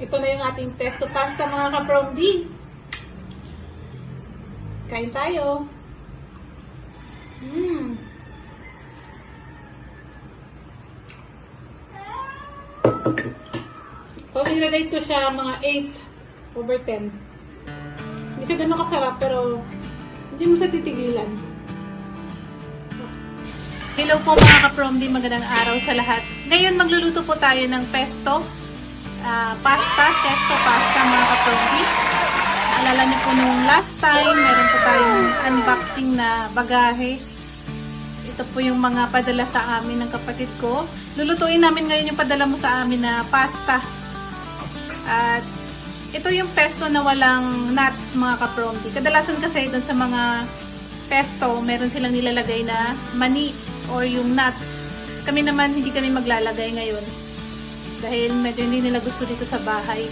Ito na yung ating pesto pasta mga ka-promdi. Kain tayo. Kung i-relate ko siya mga 8/10. Hindi siya ganun kasarap pero hindi mo siya titigilan. Hello po mga ka-promdi, magandang araw sa lahat. Ngayon magluluto po tayo ng pesto pasta mga ka-promdi. Alala niyo po nung last time, meron po tayong unboxing na bagahe. Ito po yung mga padala sa amin ng kapatid ko. Lulutuin namin ngayon yung padala mo sa amin na pasta. At ito yung pesto na walang nuts mga ka-promdi. Kadalasan kasi doon sa mga pesto, meron silang nilalagay na mani or yung nuts. Kami naman hindi kami maglalagay ngayon dahil medyo hindi nila gusto dito sa bahay.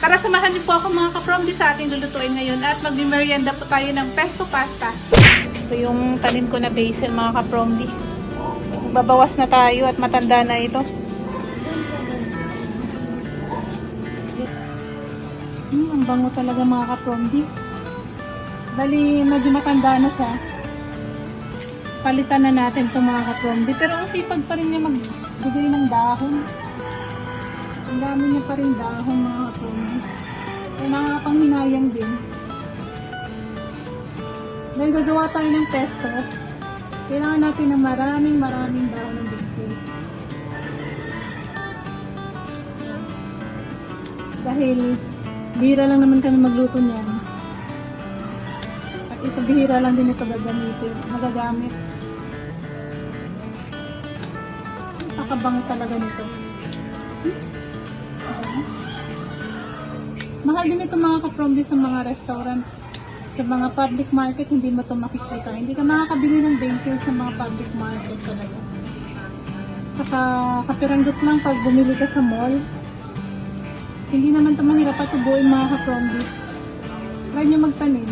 Tara, samahan niyo po ako mga ka-promdi sa ating lulutuin ngayon at magmimerienda po tayo ng pesto pasta. Ito yung tanim ko na basil mga ka-promdi. Babawas na tayo at matanda na ito. Ang bango talaga mga ka-promdi. Bali, medyo matanda na siya. Palitan na natin ito mga ka-promdi. Pero ang sipag pa rin niya magbigay ng dahon. Ang dami niya pa rin dahon mga ka-promdi. Kaya nakakapanghinayang din. Dahil gagawa tayo ng pesto, kailangan natin ng maraming dahon ng basil. Dahil bihira lang naman kami magluto niyan. At ito bihira lang din ito magagamit. Napakabango talaga nito. Mahal din ito mga ka-promdi sa mga restaurant. Sa mga public market, hindi mo ito makikita. Hindi ka makakabili ng basil sa mga public market talaga. Saka kapiranggot lang pag bumili ka sa mall. Hindi naman ito mahirap at tubuin mga ka-promdi. Try nyo magtanim.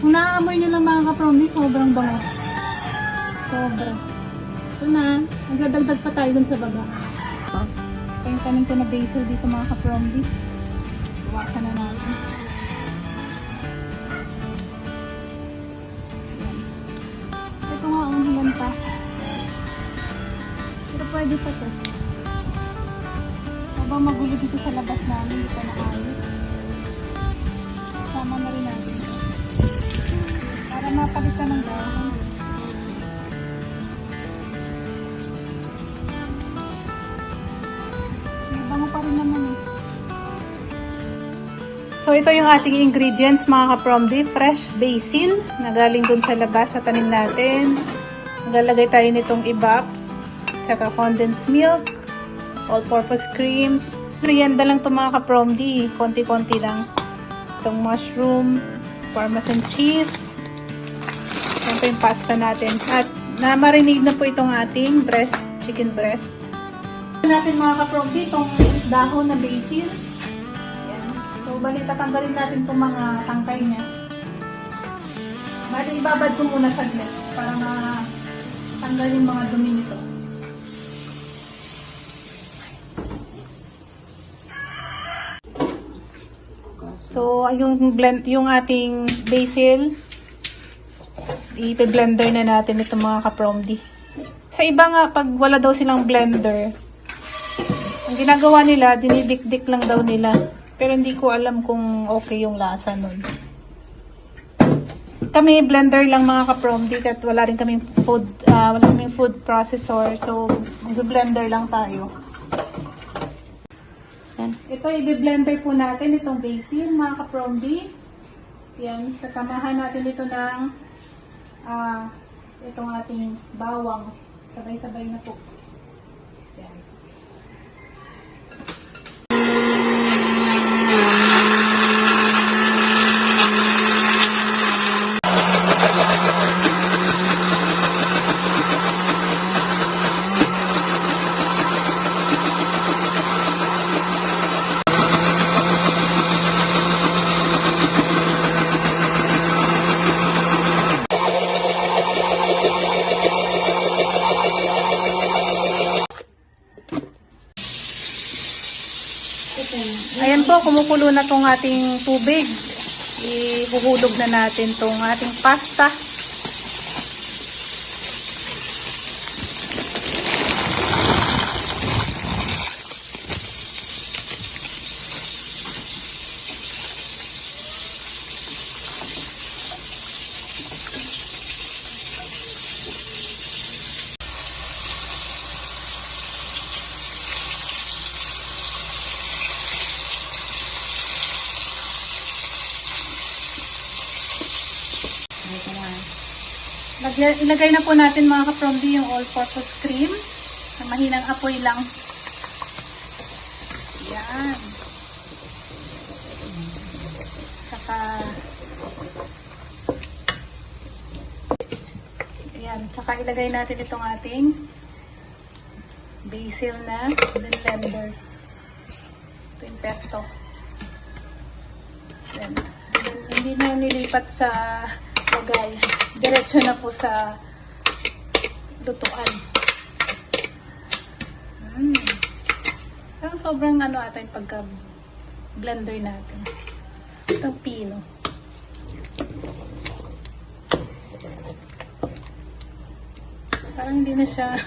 Kung naaamoy nyo lang mga ka-promdi, sobrang bango. Sobra. Ito na. Nagdadagdag pa tayo dun sa baba. Ito yung tanim ko na basil dito mga ka-promdi. Buwasan na natin. Ito nga ang hilan pa. Pero pwede pa ito. Habang magulo dito sa labas namin, dito na ayos. Sama na rin natin. Para mapalitan ng dahon. Bango pa rin naman eh. So ito yung ating ingredients mga ka-promdi. Fresh basil na galing dun sa labas sa tanim natin. Maglalagay tayo nitong ibap, tsaka condensed milk, all-purpose cream. Merienda lang ito mga ka-promdi. Konti-konti lang. Itong mushroom, parmesan cheese. Yan po yung pasta natin. At na-marinate na po itong ating chicken breast. Natin mga ka-promdi itong dahon na basil. Ayan. So, bali tatanggalin natin itong mga tangkay niya. Bali ibabad ko muna saglit para matanggal yung mga dumi nito. So, yung ating basil, i-blender na natin itong mga ka-promdi. Sa iba nga, pag wala daw silang blender, ang ginagawa nila, dinidikdik lang daw nila. Pero hindi ko alam kung okay yung lasa nun. Kami, blender lang mga ka-promdi at wala rin kaming food processor. So, mag-blender lang tayo. Yan. Ito, i-blender po natin itong basil mga ka-promdi. Yan, sasamahan natin ito ng itong ating bawang. Sabay-sabay na po. Yan. kumukulo na tong ating tubig, ihuhulog na natin tong ating pasta. Ilagay na po natin mga ka-promdi yung all-purpose cream sa mahinang apoy lang. Yan. Saka ayan, saka ilagay natin itong ating basil na blender. Ito yung pesto. Yan. Hindi na nilipat sa lagay. Diretso na po sa lutuan. Parang sobrang ata yung pagka-blender natin. Itong pino. Parang hindi na siya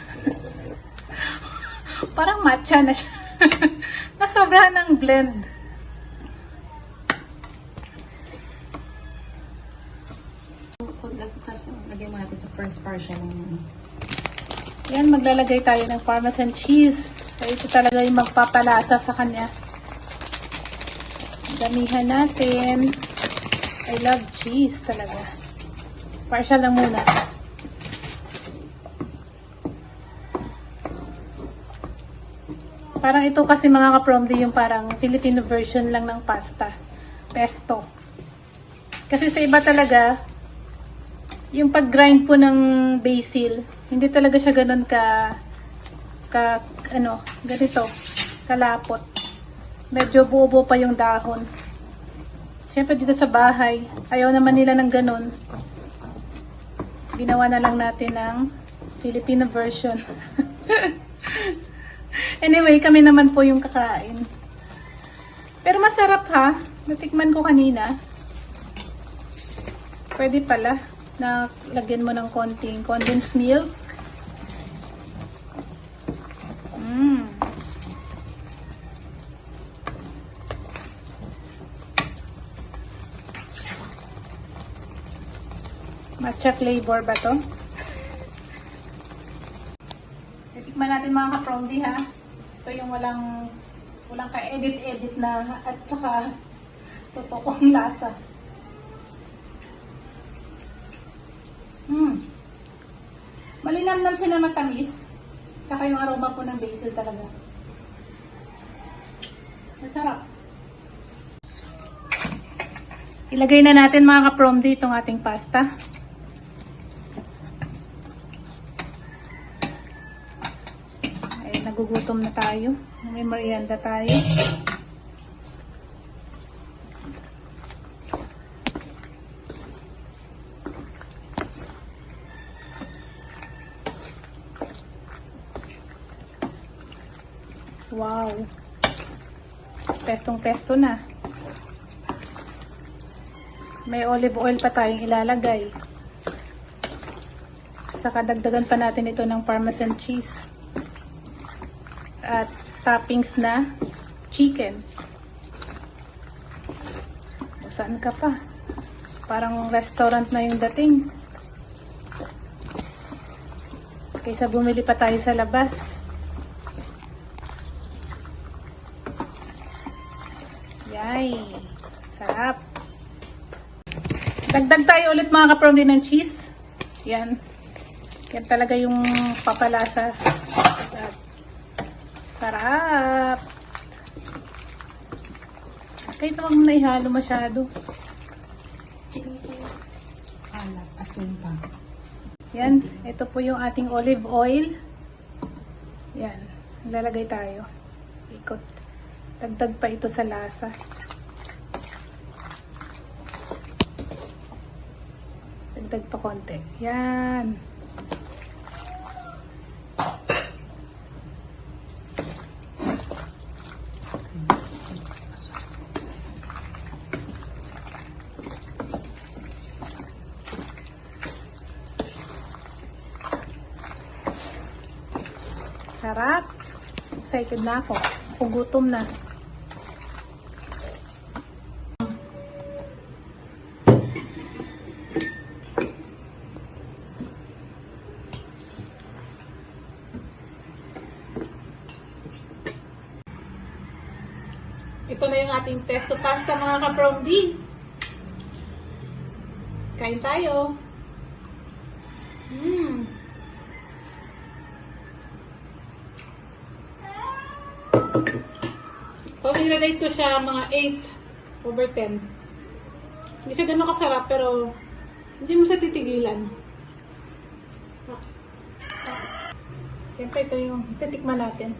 parang matcha na siya. Nasobrahan ng blend. Lagay mo natin sa first portion. Yan, maglalagay tayo ng Parmesan cheese. So, ito talaga yung magpapalasa sa kanya. Damihan natin. I love cheese talaga. Partial lang muna. Parang ito kasi mga ka-promdi yung parang Filipino version lang ng pasta. Pesto. Kasi sa iba talaga, yung pag-grind po ng basil, hindi talaga siya ganun ganito, kalapot. Medyo buo-buo pa yung dahon. Siyempre dito sa bahay, ayaw naman nila ng ganun. Ginawa na lang natin ng Filipino version. Anyway, kami naman po yung kakain. Pero masarap ha. Natikman ko kanina. Pwede pala na lagyan mo ng konting condensed milk. Matcha flavor ba to? Tikman natin mga ka-promdi ha. Ito yung walang ka-edit-edit na at saka totoong lasa. Malinamnam siya na matamis. Tsaka yung aroma po ng basil talaga. Masarap. Ilagay na natin mga ka-promdi itong ating pasta. Ay, nagugutom na tayo. May merienda tayo. Wow. Pestong-pesto na. May olive oil pa tayong ilalagay. Saka dagdagan pa natin ito ng Parmesan cheese. At toppings na chicken. Saan ka pa? Parang restaurant na yung dating. Kaysa bumili pa tayo sa labas. Yay! Sarap! Dagdag tayo ulit mga ka-promdi ng cheese. Yan. Yan talaga yung papalasa. At sarap! Kahit naman mo na ihalo masyado. Alat, asin pa. Yan. Ito po yung ating olive oil. Yan. Lalagay tayo. Ikot. Dagdag pa ito sa lasa. Dagdag pa konti. Yan. Sarap. Excited na ako. Gutom na. Ito na yung ating pesto pasta mga ka-Promdi. Kain tayo. Kung i-relate ko siya mga 8/10. Hindi siya ganun kasarap pero hindi mo siya titigilan. Siyempre ito yung titikman natin.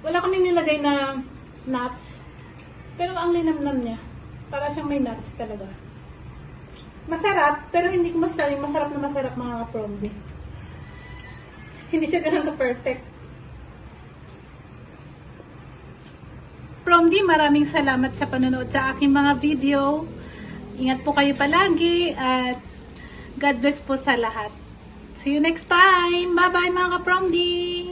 Wala kaming nilagay na nuts. Pero ang linamnam niya. Para siyang may nuts talaga. Masarap, pero hindi ko masarap. Masarap na masarap mga ka-Promdi. Hindi siya ganun ka-perfect. Promdi, maraming salamat sa panonood sa aking mga video. Ingat po kayo palagi at God bless po sa lahat. See you next time! Bye-bye mga ka-Promdi!